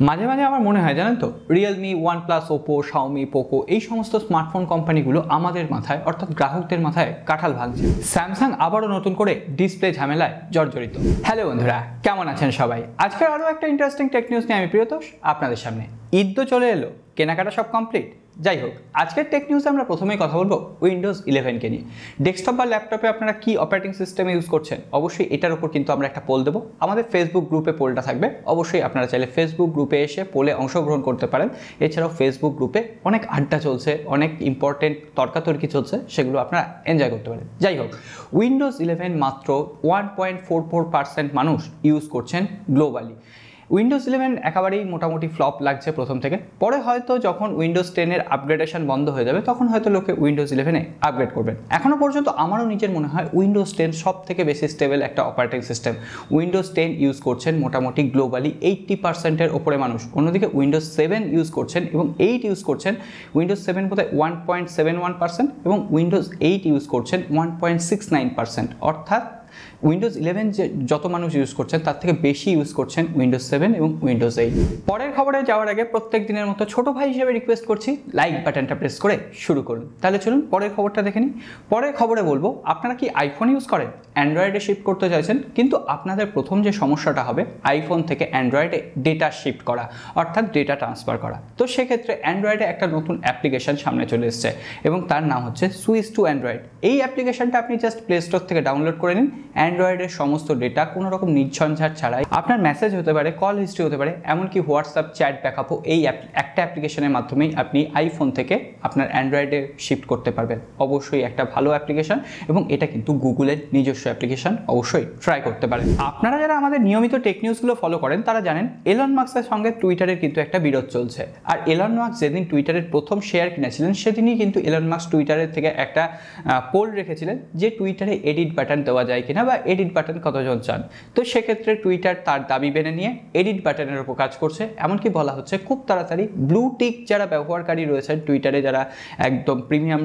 মাঝে মাঝে আমার মনে হয় জানেন তো, Realme, OnePlus, Oppo, Xiaomi, Poco এই সমস্ত স্মার্টফোন কোম্পানিগুলো আমাদের মাথায় অর্থাৎ গ্রাহকদের মাথায় কাঁঠাল ভাঙছে। স্যামসাং আবারও নতুন করে ডিসপ্লে ঝামেলায় জর্জরিত। হ্যালো বন্ধুরা, কেমন আছেন সবাই? আজকের আরও একটা ইন্টারেস্টিং টেক নিউজ নিয়ে আমি প্রিয়তোষ আপনাদের সামনে। ঈদ তো চলে এলো, কেনাকাটা সব কমপ্লিট। যাই হোক, আজকের টেক নিউজে আমরা প্রথমেই কথা বলবো উইন্ডোজ 11কে নিয়ে। ডেস্কটপ বা ল্যাপটপে আপনারা কি অপারেটিং সিস্টেম ইউজ করছেন, অবশ্যই এটার উপর কিন্তু আমরা একটা পোল দেবো। আমাদের ফেসবুক গ্রুপে পোলটা থাকবে, অবশ্যই আপনারা চাইলে ফেসবুক গ্রুপে এসে পোলে অংশগ্রহণ করতে পারেন। এছাড়াও ফেসবুক গ্রুপে অনেক আড্ডা চলছে, অনেক ইম্পর্টেন্ট তর্কাতর্কি চলছে, সেগুলো আপনারা এনজয় করতে পারেন। যাই হোক, উইন্ডোজ 11 মাত্র 1.44% মানুষ ইউজ করছেন গ্লোবালি। উইন্ডোজ 11 একেবারেই মোটামুটি ফ্লপ লাগছে প্রথম থেকে। পরে হয়তো যখন উইন্ডোজ 10-এর আপগ্রেডেশন বন্ধ হয়ে যাবে তখন হয়তো লোকে উইন্ডোজ 11-এ আপগ্রেড করবেন। এখনও পর্যন্ত আমারও নিজের মনে হয় উইন্ডোজ 10 সব থেকে বেশি স্টেবল একটা অপারেটিং সিস্টেম। উইন্ডোজ 10 ইউজ করছেন মোটামুটি গ্লোবালি 80%-এর ওপরে মানুষ। অন্যদিকে উইন্ডোজ 7 ইউজ করছেন এবং 8 ইউজ করছেন। উইন্ডোজ 7 বোধহয় 1.71% এবং উইন্ডোজ 8 ইউজ করছেন 1.69%। অর্থাৎ উইন্ডোজ 11 যে যত মানুষ ইউজ করছেন তার থেকে বেশি ইউজ করছেন উইন্ডোজ 7 এবং উইন্ডোজ 8। পরের খবরে যাওয়ার আগে প্রত্যেক দিনের মতো ছোট ভাই হিসেবে রিকোয়েস্ট করছি, লাইক বাটনটা প্রেস করে শুরু করুন। তাহলে চলুন পরের খবরটা দেখে নিই। পরের খবরে বলবো, আপনারা কি আইফোন ইউজ করেন, অ্যান্ড্রয়েডে শিফট করতে চাইছেন, কিন্তু আপনাদের প্রথম যে সমস্যাটা হবে আইফোন থেকে অ্যান্ড্রয়েডে ডেটা শিফট করা অর্থাৎ ডেটা ট্রান্সফার করা। তো সেক্ষেত্রে অ্যান্ড্রয়েডে একটা নতুন অ্যাপ্লিকেশন সামনে চলে এসেছে এবং তার নাম হচ্ছে সুইচ টু অ্যান্ড্রয়েড। এই অ্যাপ্লিকেশনটা আপনি জাস্ট প্লে স্টোর থেকে ডাউনলোড করে নিন। অ্যান্ড্রয়েডের সমস্ত ডেটা কোনো রকম নির্ঝঞ্ঝাট ছাড়াই আপনার মেসেজ হতে পারে, কল হিস্ট্রি হতে পারে, এমনকি হোয়াটসঅ্যাপ চ্যাট ব্যাকআপও এই একটা অ্যাপ্লিকেশনের মাধ্যমেই আপনি আইফোন থেকে আপনার অ্যান্ড্রয়েডে শিফট করতে পারবেন। অবশ্যই একটা ভালো অ্যাপ্লিকেশন এবং এটা কিন্তু গুগলের নিজস্ব অ্যাপ্লিকেশন, অবশ্যই ট্রাই করতে পারেন। আপনারা যারা আমাদের নিয়মিত টেক নিউজগুলো ফলো করেন তারা জানেন এলন মাস্কের সঙ্গে টুইটারের কিন্তু একটা বিরোধ চলছে। আর এলন মাস্ক যেদিন টুইটারের প্রথম শেয়ার কিনেছিলেন সেদিনই কিন্তু এলন মাস্ক টুইটারের থেকে একটা পোল রেখেছিলেন যে টুইটারে এডিট বাটন দেওয়া যায় কিনা বা এডিট বাটন কতজন চান। তো সেক্ষেত্রে টুইটার তার দাবি মেনে নিয়ে এডিট বাটনের উপর কাজ করছে। এমনকি বলা হচ্ছে খুব তাড়াতাড়ি ব্লু টিক যারা ব্যবহারকারী রয়েছেন টুইটারে, যারা একদম প্রিমিয়াম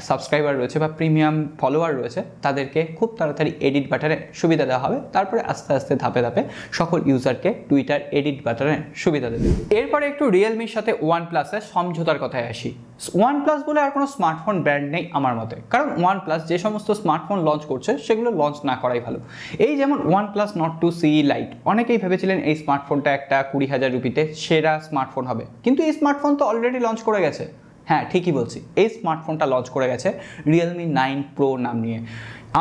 সাবস্ক্রাইবার রয়েছে বা প্রিমিয়াম ফলোয়ার রয়েছে, তাদেরকে খুব তাড়াতাড়ি এডিট বাটনে সুবিধা দেওয়া হবে। তারপরে আস্তে আস্তে ধাপে ধাপে সকল ইউজারকে টুইটার এডিট বাটনে সুবিধা দেবে। এরপরে একটু রিয়েলমির সাথে ওয়ানপ্লাসের সমঝোতার কথায় আসি। ওয়ানপ্লাস বলে আর কোনো স্মার্টফোন ব্র্যান্ড নেই আমার মতে, কারণ ওয়ানপ্লাস যে সমস্ত স্মার্টফোন লঞ্চ করছে সেগুলো লঞ্চ না করাই ভালো। এই যেমন ওয়ানপ্লাস নট 2 লাইট, অনেকেই ভেবেছিলেন এই স্মার্টফোনটা একটা 20,000 রুপিতে সেরা স্মার্টফোন হবে, কিন্তু এই স্মার্টফোন তো অলরেডি লঞ্চ করে গেছে। হ্যাঁ, ঠিকই বলছি, এই স্মার্টফোনটা লঞ্চ করে গেছে রিয়েলমি 9 প্রো নাম নিয়ে।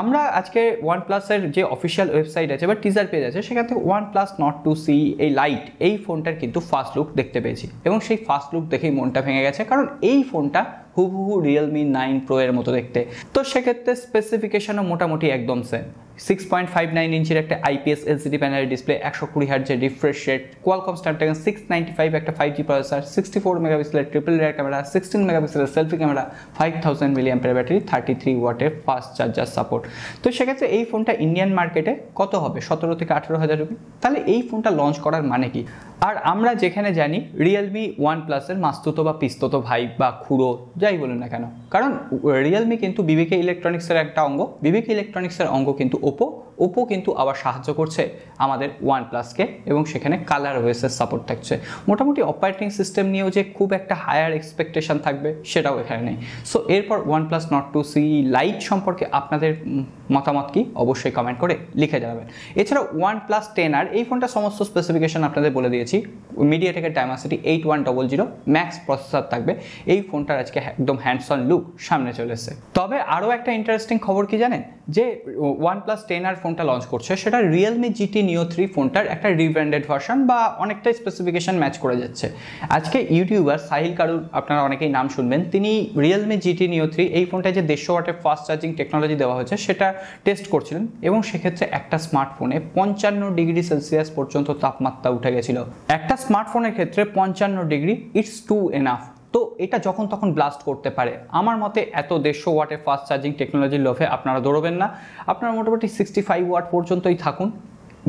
আমরা আজকে ওয়ানপ্লাসের যে অফিসিয়াল ওয়েবসাইট আছে বা টিজার পেজ আছে সেখান থেকে ওয়ানপ্লাস নট 2 এই লাইট এই ফোনটার কিন্তু ফার্স্ট লুক দেখতে পেয়েছি এবং সেই ফার্স্ট লুক দেখেই মনটা ভেঙে গেছে, কারণ এই ফোনটা হুবহু রিয়েলমি 9 প্রো এর মতো দেখতে। তো সেক্ষেত্রে স্পেসিফিকেশনও মোটামুটি একদম সেম। 6.59 ইঞ্চির একটা আইপিএস এলসিডি প্যানেলের ডিসপ্লে, 120 হার্টজের রিফ্রেশ রেট, কোয়ালকম স্ন্যাপড্রাগন 695 একটা 5G প্রসেসর, 64 মেগাপিক্সেলের ট্রিপল রেয়ার ক্যামেরা, 16 মেগাপিক্সেলের সেলফি ক্যামেরা, 5000 মিলিঅ্যাম্পিয়ার ব্যাটারি, 33 ওয়াটের ফাস্ট চার্জার সাপোর্ট। তো সেক্ষেত্রে এই ফোনটা ইন্ডিয়ান মার্কেটে কত হবে? 17 থেকে 18,000 রুপি। তাহলে এই ফোনটা লঞ্চ করার মানে কি? আর আমরা যেখানে জানি রিয়েলমি ওয়ানপ্লাসের মাস্তুতো বা পিস্তুতো ভাই বা খুড়ো যাই বলুন না কেন, কারণ রিয়েলমি কিন্তু বিবিকে ইলেকট্রনিক্সের একটা অঙ্গ, বিবিকে ইলেকট্রনিক্সের অঙ্গ কিন্তু ওপো কিন্তু আবার সাহায্য করছে আমাদের ওয়ানপ্লাসকে এবং সেখানে কালার ওএসের সাপোর্ট থাকছে। মোটামুটি অপারেটিং সিস্টেম নিয়েও যে খুব একটা হায়ার এক্সপেকটেশন থাকবে সেটাও এখানে নেই। সো এরপর ওয়ানপ্লাস নট 2 লাইট সম্পর্কে আপনাদের মতামত কি অবশ্যই কমেন্ট করে লিখে জানাবেন। এছাড়া ওয়ানপ্লাস 10R এই ফোনটা সমস্ত স্পেসিফিকেশন আপনাদের বলে দিয়েছি। মিডিয়াটেকের ডাইমেনসিটি 8100 ম্যাক্স প্রসেসর থাকবে। এই ফোনটার আজকে একদম হ্যান্ডসন লুক সামনে চলে এসেছে। তবে আরও একটা ইন্টারেস্টিং খবর কি জানেন, যে ওয়ানপ্লাস 10R ফোনটা লঞ্চ করছে সেটা রিয়েলমি জিটি নিও 3 ফোনটার একটা রিব্র্যান্ডেড ভার্সন বা অনেকটাই স্পেসিফিকেশন ম্যাচ করে যাচ্ছে। আজকে ইউটিউবার সাহিল কারুর আপনারা অনেকেই নাম শুনবেন, তিনি রিয়েলমি জিটি নিও 3 এই ফোনটায় যে 150 ওয়াটের ফাস্ট চার্জিং টেকনোলজি দেওয়া হয়েছে সেটা টেস্ট করছিলেন এবং সেক্ষেত্রে একটা স্মার্টফোনে 55 ডিগ্রি সেলসিয়াস পর্যন্ত তাপমাত্রা উঠে গেছিল। একটা স্মার্টফোনের ক্ষেত্রে 55 ডিগ্রি ইটস টু এনাফ। তো এটা যখন তখন ব্লাস্ট করতে পারে। আমার মতে এত 150 ওয়াটের ফাস্ট চার্জিং টেকনোলজির লোভে আপনারা দৌড়বেন না। আপনারা মোটামুটি 65 ওয়াট পর্যন্তই থাকুন।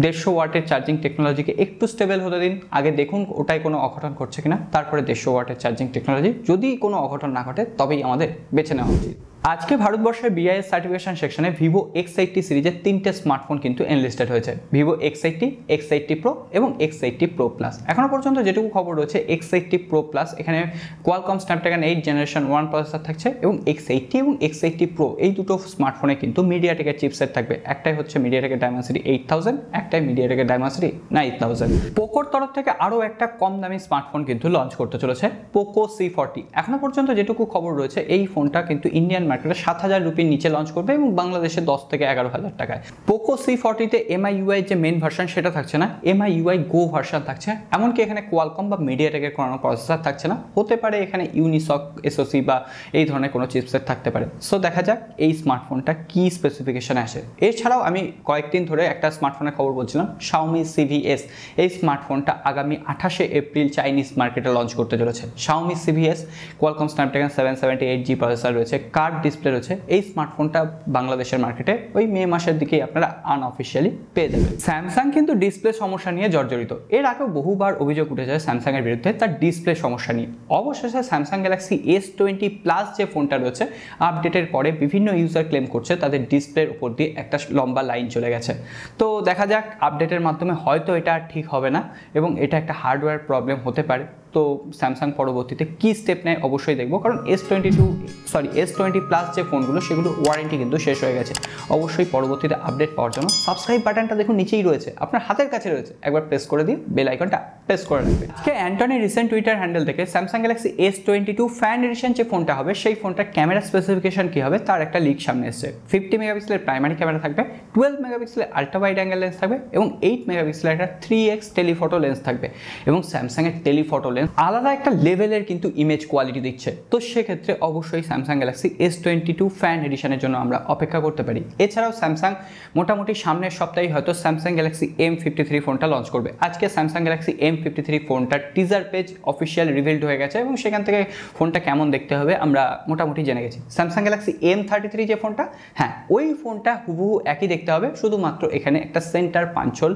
150 ওয়াটের চার্জিং টেকনোলজিকে একটু স্টেবল হতে দিন, আগে দেখুন ওটাই কোনো অঘটন ঘটছে কিনা, তারপরে 150 ওয়াটের চার্জিং টেকনোলজি যদি কোনো অঘটন না ঘটে তবেই আমাদের বেছে নেওয়া উচিত। আজকে ভারতবর্ষের বিআইএস সার্টিফিকেশন সেকশনে ভিভো X80 সিরিজের 3টে স্মার্টফোন কিন্তু এনলিস্টেড হয়েছে, ভিভো X80, X80 Pro এবং X80 Pro Plus। এখনো পর্যন্ত যেটুকু খবর রয়েছে X80 Pro Plus এখানে কোয়ালকম স্ন্যাপড্রাগন 8 জেনারেশন 1 প্রসেসর থাকছে এবং X80 এবং X80 Pro এই দুটো স্মার্টফোনে কিন্তু মিডিয়াটেকের চিপসেট থাকবে। একটাই হচ্ছে মিডিয়াটেকের ডায়মেনসিটি 8000, একটাই মিডিয়াটেকের ডায়মেনসিটি 9000। পোকোর তরফ থেকে আরও একটা কম দামি স্মার্টফোন কিন্তু লঞ্চ করতে চলেছে, পোকো C40। এখনো পর্যন্ত যেটুকু খবর রয়েছে এই ফোনটা কিন্তু ইন্ডিয়ান মার্কেটে 7000 রুপির নিচে লঞ্চ করবে এবং বাংলাদেশে 10 থেকে 11000 টাকায়। পোকো C40 তে MIUI যে মেন ভার্সন সেটা থাকছে না, MIUI গো ভার্সন থাকছে। এমনকি এখানে কোয়ালকম বা মিডিয়াটেকের কোনো প্রসেসর থাকছে না, হতে পারে এখানে ইউনিসক SoC বা এই ধরনের কোনো চিপসেট থাকতে পারে। সো দেখা যাক এই স্মার্টফোনটা কি স্পেসিফিকেশনে আসে। এছাড়াও আমি কয়েকদিন ধরে একটা স্মার্টফোনের খবর বলছিলাম, Xiaomi CiviS। এই স্মার্টফোনটা আগামী 28শে এপ্রিল চাইনিজ মার্কেটে লঞ্চ করতে চলেছে। Xiaomi CiviS Qualcomm Snapdragon 778G processor রয়েছে, কার্ড ডিসপ্লে রয়েছে। এই স্মার্টফোনটা বাংলাদেশের মার্কেটে ওই মে মাসের দিকেই আপনারা আনঅফিশিয়ালি পেয়ে যাবেন। স্যামসাং কিন্তু ডিসপ্লে সমস্যা নিয়ে জর্জরিত। এর আগেও বহুবার অভিযোগ উঠে যায় স্যামসাং এর বিরুদ্ধে তার ডিসপ্লে সমস্যা নিয়ে। অবশেষে স্যামসাং গ্যালাক্সি S20 প্লাস যে ফোনটা রয়েছে, আপডেটের পরে বিভিন্ন ইউজার ক্লেম করছে তাদের ডিসপ্লের উপর দিয়ে একটা লম্বা লাইন চলে গেছে। তো দেখা যাক আপডেটের মাধ্যমে হয়তো এটা ঠিক হবে না এবং এটা একটা হার্ডওয়্যার প্রবলেম হতে পারে। তো স্যামসাং পরবর্তীতে কী স্টেপ নেয় অবশ্যই দেখবো, কারণ S20 প্লাস যে ফোনগুলো সেগুলো ওয়ারেন্টি কিন্তু শেষ হয়ে গেছে। অবশ্যই পরবর্তীতে আপডেট পাওয়ার জন্য সাবস্ক্রাইব বাটনটা দেখুন নিচেই রয়েছে, আপনার হাতের কাছে রয়েছে, একবার প্রেস করে দিয়ে বেল আইকনটা প্রেস করে রাখবে। আজকে অ্যান্টনির রিসেন্ট টুইটার হ্যান্ডেল থেকে Samsung Galaxy S22 fan addition যে ফোনটা হবে সেই ফোনটার ক্যামেরা স্পেসিফিকেশন কী হবে তার একটা লিক সামনে এসেছে। 50 মেগাপিক্সেলের প্রাইমারি ক্যামেরা থাকবে, 12 মেগাপিক্সেলের আল্ট্রা ওয়াইড অ্যাঙ্গেল লেন্স থাকবে এবং 8 মেগাপিক্সেলের একটা 3x টেলিফটো লেন্স থাকবে। এবং স্যামসাংয়ের টেলিফটো লেন্স আলাদা একটা লেভেলের কিন্তু ইমেজ কোয়ালিটি দিচ্ছে। তো সেক্ষেত্রে অবশ্যই স্যামসাং গ্যালাক্সি S22 ফ্যান এডিশনের জন্য আমরা অপেক্ষা করতে পারি। এছাড়াও স্যামসাং মোটামুটি সামনের সপ্তাহে হয়তো স্যামসাং গ্যালাক্সি M53 ফোনটা লঞ্চ করবে। আজকে স্যামসাং গ্যালাক্সি M53 ফোনটার টিজার পেজ অফিসিয়াল রিভিলড হয়ে গেছে এবং সেখান থেকে ফোনটা কেমন দেখতে হবে আমরা মোটামুটি জেনে গেছি। স্যামসাং গ্যালাক্সি M33 যে ফোনটা, হ্যাঁ ওই ফোনটা হুবহু একই দেখতে হবে, শুধুমাত্র এখানে একটা সেন্টার পাঞ্চল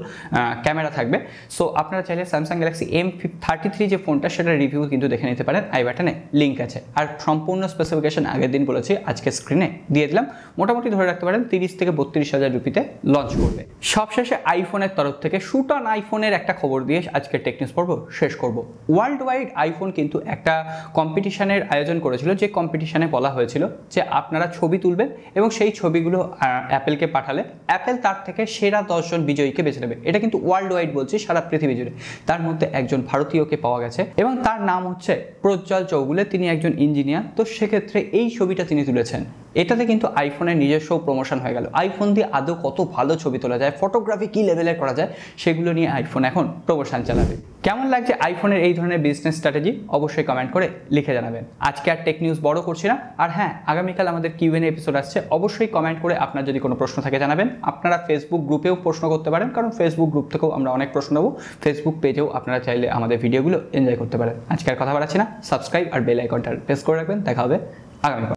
ক্যামেরা থাকবে। সো আপনারা চাইলে স্যামসাং গ্যালাক্সি M33 যে ফোনটা সেটার রিভিউ কিন্তু দেখে নিতে পারেন, আই বাটনে লিঙ্ক আছে। আর সম্পূর্ণ স্পেসিফিকেশন আগের দিন বলেছি, আজকে স্ক্রিনে দিয়ে দিলাম। মোটামুটি ধরে রাখতে পারেন 30 থেকে 32,000 রুপিতে লঞ্চ করবে। সবশেষে আইফোনের তরফ থেকে শুট অন আইফোনের একটা খবর দিয়ে আজকের টেক নিউজ পর্ব শেষ করব। ওয়ার্ল্ড ওয়াইড আইফোন কিন্তু একটা কম্পিটিশনের আয়োজন করেছিল, যে কম্পিটিশনে বলা হয়েছিল যে আপনারা ছবি তুলবেন এবং সেই ছবিগুলো অ্যাপেলকে পাঠালে অ্যাপেল তার থেকে সেরা 10 জন বিজয়ীকে বেছে নেবে। এটা কিন্তু ওয়ার্ল্ড ওয়াইড বলছি, সারা পৃথিবী জুড়ে। তার মধ্যে একজন ভারতীয়কে পাওয়া গেছে এবং তার নাম হচ্ছে প্রজ্জ্বল চৌগুলে। তিনি একজন ইঞ্জিনিয়ার। তো সেক্ষেত্রে এই ছবিটা তিনি তুলেছেন, এটাতে কিন্তু আইফোনের নিজস্ব প্রমোশন হয়ে গেল। আইফোন দিয়ে আদৌ কত ভালো ছবি তোলা যায়, ফটোগ্রাফি কী লেভেলের করা যায়, সেগুলো নিয়ে আইফোন এখন প্রমোশন চালাবে। কেমন লাগছে আইফোনের এই ধরনের বিজনেস স্ট্র্যাটেজি অবশ্যই কমেন্ট করে লিখে জানাবেন। আজকে আর টেক নিউজ বড় করছি না। আর হ্যাঁ, আগামীকাল আমাদের Q&A এপিসোড আসছে, অবশ্যই কমেন্ট করে আপনার যদি কোনো প্রশ্ন থাকে জানাবেন। আপনারা ফেসবুক গ্রুপেও প্রশ্ন করতে পারেন, কারণ ফেসবুক গ্রুপ থেকেও আমরা অনেক প্রশ্ন নেব। ফেসবুক পেজেও আপনারা চাইলে আমাদের ভিডিওগুলো এনজয় করতে পারেন। আজকে আর কথা বাড়াচ্ছি না, সাবস্ক্রাইব আর বেল আইকনটা প্রেস করে রাখবেন। দেখা হবে আগামীকাল।